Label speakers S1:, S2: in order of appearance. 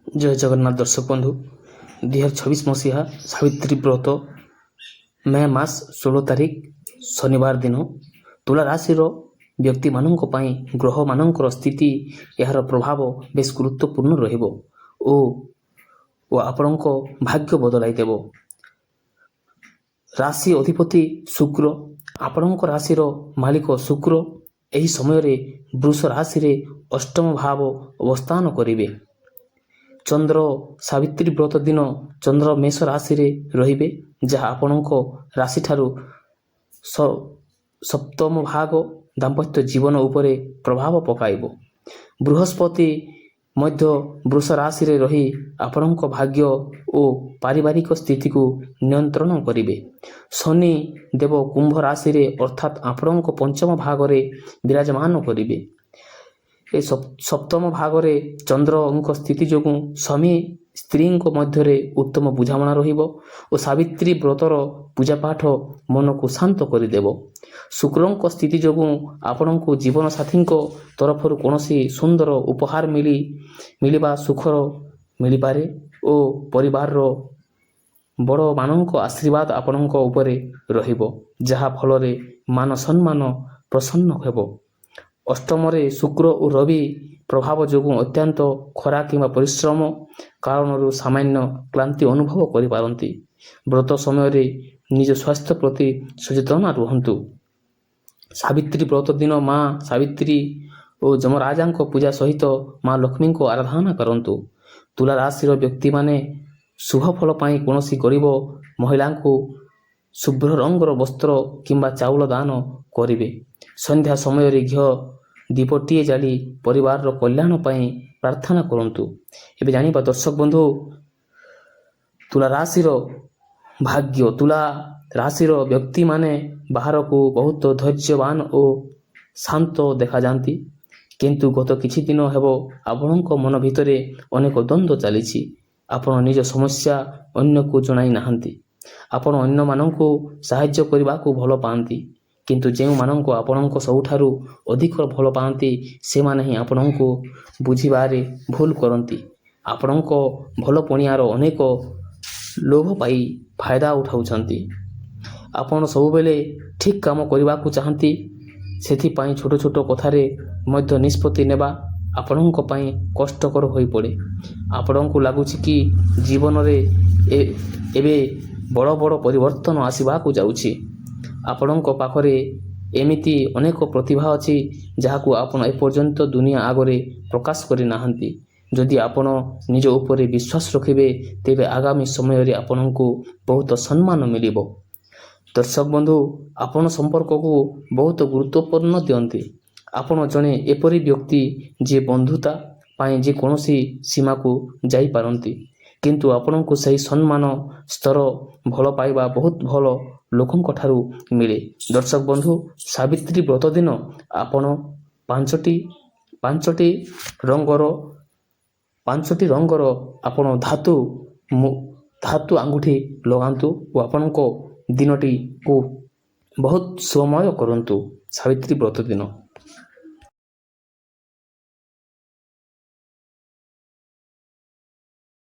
S1: ଜୟ ଜଗନ୍ନାଥ ଦର୍ଶକ ବନ୍ଧୁ 2026 ମସିହା ସାବିତ୍ରୀ ବ୍ରତ ମେ ମାସ 16 ତାରିଖ ଶନିବାର ଦିନ ତୁଲା ରାଶିର ବ୍ୟକ୍ତିମାନଙ୍କ ପାଇଁ ଗ୍ରହମାନଙ୍କର ସ୍ଥିତି ଏହାର ପ୍ରଭାବ ବେଶ ଗୁରୁତ୍ୱପୂର୍ଣ୍ଣ ରହିବ ଓ ଆପଣଙ୍କ ଭାଗ୍ୟ ବଦଳାଇ ଦେବ। ରାଶି ଅଧିପତି ଶୁକ୍ର, ଆପଣଙ୍କ ରାଶିର ମାଲିକ ଶୁକ୍ର ଏହି ସମୟରେ ବୃଷ ରାଶିରେ ଅଷ୍ଟମ ଭାବ ଅବସ୍ଥାନ କରିବେ। ଚନ୍ଦ୍ର ସାବିତ୍ରୀ ବ୍ରତ ଦିନ ଚନ୍ଦ୍ର ମେଷ ରାଶିରେ ରହିବେ, ଯାହା ଆପଣଙ୍କ ରାଶିଠାରୁ ସପ୍ତମ ଭାଗ ଦାମ୍ପତ୍ୟ ଜୀବନ ଉପରେ ପ୍ରଭାବ ପକାଇବ। ବୃହସ୍ପତି ମଧ୍ୟ ବୃଷ ରାଶିରେ ରହି ଆପଣଙ୍କ ଭାଗ୍ୟ ଓ ପାରିବାରିକ ସ୍ଥିତିକୁ ନିୟନ୍ତ୍ରଣ କରିବେ। ଶନି ଦେବ କୁମ୍ଭ ରାଶିରେ ଅର୍ଥାତ୍ ଆପଣଙ୍କ ପଞ୍ଚମ ଭାଗରେ ବିରାଜମାନ କରିବେ। ଏ ସପ୍ତମ ଭାଗରେ ଚନ୍ଦ୍ରଙ୍କ ସ୍ଥିତି ଯୋଗୁଁ ସ୍ୱାମୀ ସ୍ତ୍ରୀଙ୍କ ମଧ୍ୟରେ ଉତ୍ତମ ବୁଝାମଣା ରହିବ ଓ ସାବିତ୍ରୀ ବ୍ରତର ପୂଜାପାଠ ମନକୁ ଶାନ୍ତ କରିଦେବ। ଶୁକ୍ରଙ୍କ ସ୍ଥିତି ଯୋଗୁଁ ଆପଣଙ୍କୁ ଜୀବନସାଥୀଙ୍କ ତରଫରୁ କୌଣସି ସୁନ୍ଦର ଉପହାର ମିଳିବା ସୁଖର ମିଳିପାରେ ଓ ପରିବାରର ବଡ଼ମାନଙ୍କ ଆଶୀର୍ବାଦ ଆପଣଙ୍କ ଉପରେ ରହିବ, ଯାହା ଫଳରେ ମାନ ସମ୍ମାନ ପ୍ରସନ୍ନ ହେବ। ଅଷ୍ଟମରେ ଶୁକ୍ର ଓ ରବି ପ୍ରଭାବ ଯୋଗୁଁ ଅତ୍ୟନ୍ତ ଖରା କିମ୍ବା ପରିଶ୍ରମ କାରଣରୁ ସାମାନ୍ୟ କ୍ଳାନ୍ତି ଅନୁଭବ କରିପାରନ୍ତି। ବ୍ରତ ସମୟରେ ନିଜ ସ୍ୱାସ୍ଥ୍ୟ ପ୍ରତି ସଚେତନ ରୁହନ୍ତୁ। ସାବିତ୍ରୀ ବ୍ରତ ଦିନ ମା ସାବିତ୍ରୀ ଓ ଯମରାଜାଙ୍କ ପୂଜା ସହିତ ମା ଲକ୍ଷ୍ମୀଙ୍କ ଆରାଧନା କରନ୍ତୁ। ତୁଲା ରାଶିର ବ୍ୟକ୍ତିମାନେ ଶୁଭ ଫଳ ପାଇଁ କୌଣସି ଗରିବ ମହିଳାଙ୍କୁ ଶୁଭ୍ର ରଙ୍ଗର ବସ୍ତ୍ର କିମ୍ବା ଚାଉଳ ଦାନ କରିବେ। ସନ୍ଧ୍ୟା ସମୟରେ ଘିଅ ଦୀପଟିଏ ଜାଳି ପରିବାରର କଲ୍ୟାଣ ପାଇଁ ପ୍ରାର୍ଥନା କରନ୍ତୁ। ଏବେ ଜାଣିବା ଦର୍ଶକ ବନ୍ଧୁ, ତୁଲା ରାଶିର ଭାଗ୍ୟ। ତୁଲା ରାଶିର ବ୍ୟକ୍ତିମାନେ ବାହାରକୁ ବହୁତ ଧୈର୍ଯ୍ୟବାନ ଓ ଶାନ୍ତ ଦେଖାଯାଆନ୍ତି, କିନ୍ତୁ ଗତ କିଛି ଦିନ ହେବ ଆପଣଙ୍କ ମନ ଭିତରେ ଅନେକ ଦ୍ୱନ୍ଦ୍ୱ ଚାଲିଛି। ଆପଣ ନିଜ ସମସ୍ୟା ଅନ୍ୟକୁ ଜଣାଇ ନାହାନ୍ତି। ଆପଣ ଅନ୍ୟମାନଙ୍କୁ ସାହାଯ୍ୟ କରିବାକୁ ଭଲ ପାଆନ୍ତି, କିନ୍ତୁ ଯେଉଁମାନଙ୍କୁ ଆପଣଙ୍କ ସବୁଠାରୁ ଅଧିକ ଭଲ ପାଆନ୍ତି ସେମାନେ ହିଁ ଆପଣଙ୍କୁ ବୁଝିବାରେ ଭୁଲ କରନ୍ତି। ଆପଣଙ୍କ ଭଲ ପଣିଆର ଅନେକ ଲୋଭ ପାଇ ଫାଇଦା ଉଠାଉଛନ୍ତି। ଆପଣ ସବୁବେଳେ ଠିକ୍ କାମ କରିବାକୁ ଚାହାନ୍ତି, ସେଥିପାଇଁ ଛୋଟ ଛୋଟ କଥାରେ ମଧ୍ୟ ନିଷ୍ପତ୍ତି ନେବା ଆପଣଙ୍କ ପାଇଁ କଷ୍ଟକର ହୋଇପଡ଼େ। ଆପଣଙ୍କୁ ଲାଗୁଛି କି ଜୀବନରେ ଏବେ ବଡ଼ ବଡ଼ ପରିବର୍ତ୍ତନ ଆସିବାକୁ ଯାଉଛି। ଆପଣଙ୍କ ପାଖରେ ଏମିତି ଅନେକ ପ୍ରତିଭା ଅଛି ଯାହାକୁ ଆପଣ ଏପର୍ଯ୍ୟନ୍ତ ଦୁନିଆ ଆଗରେ ପ୍ରକାଶ କରିନାହାନ୍ତି। ଯଦି ଆପଣ ନିଜ ଉପରେ ବିଶ୍ୱାସ ରଖିବେ, ତେବେ ଆଗାମୀ ସମୟରେ ଆପଣଙ୍କୁ ବହୁତ ସମ୍ମାନ ମିଳିବ। ଦର୍ଶକ ବନ୍ଧୁ, ଆପଣ ସମ୍ପର୍କକୁ ବହୁତ ଗୁରୁତ୍ୱପୂର୍ଣ୍ଣ ଦିଅନ୍ତି। ଆପଣ ଜଣେ ଏପରି ବ୍ୟକ୍ତି ଯିଏ ବନ୍ଧୁତା ପାଇଁ ଯେକୌଣସି ସୀମାକୁ ଯାଇପାରନ୍ତି, କିନ୍ତୁ ଆପଣଙ୍କୁ ସେହି ସମ୍ମାନ ସ୍ତର ଭଲ ପାଇବା ବହୁତ ଭଲ ଲୋକଙ୍କ ଠାରୁ ମିଳେ। ଦର୍ଶକ ବନ୍ଧୁ, ସାବିତ୍ରୀ ବ୍ରତ ଦିନ ଆପଣ ପାଞ୍ଚଟି ରଙ୍ଗର ଆପଣ ଧାତୁ ଆଙ୍ଗୁଠି ଲଗାନ୍ତୁ ଓ ଆପଣଙ୍କ ଦିନଟିକୁ ବହୁତ ଶୁଭମୟ କରନ୍ତୁ। ସାବିତ୍ରୀ ବ୍ରତ ଦିନ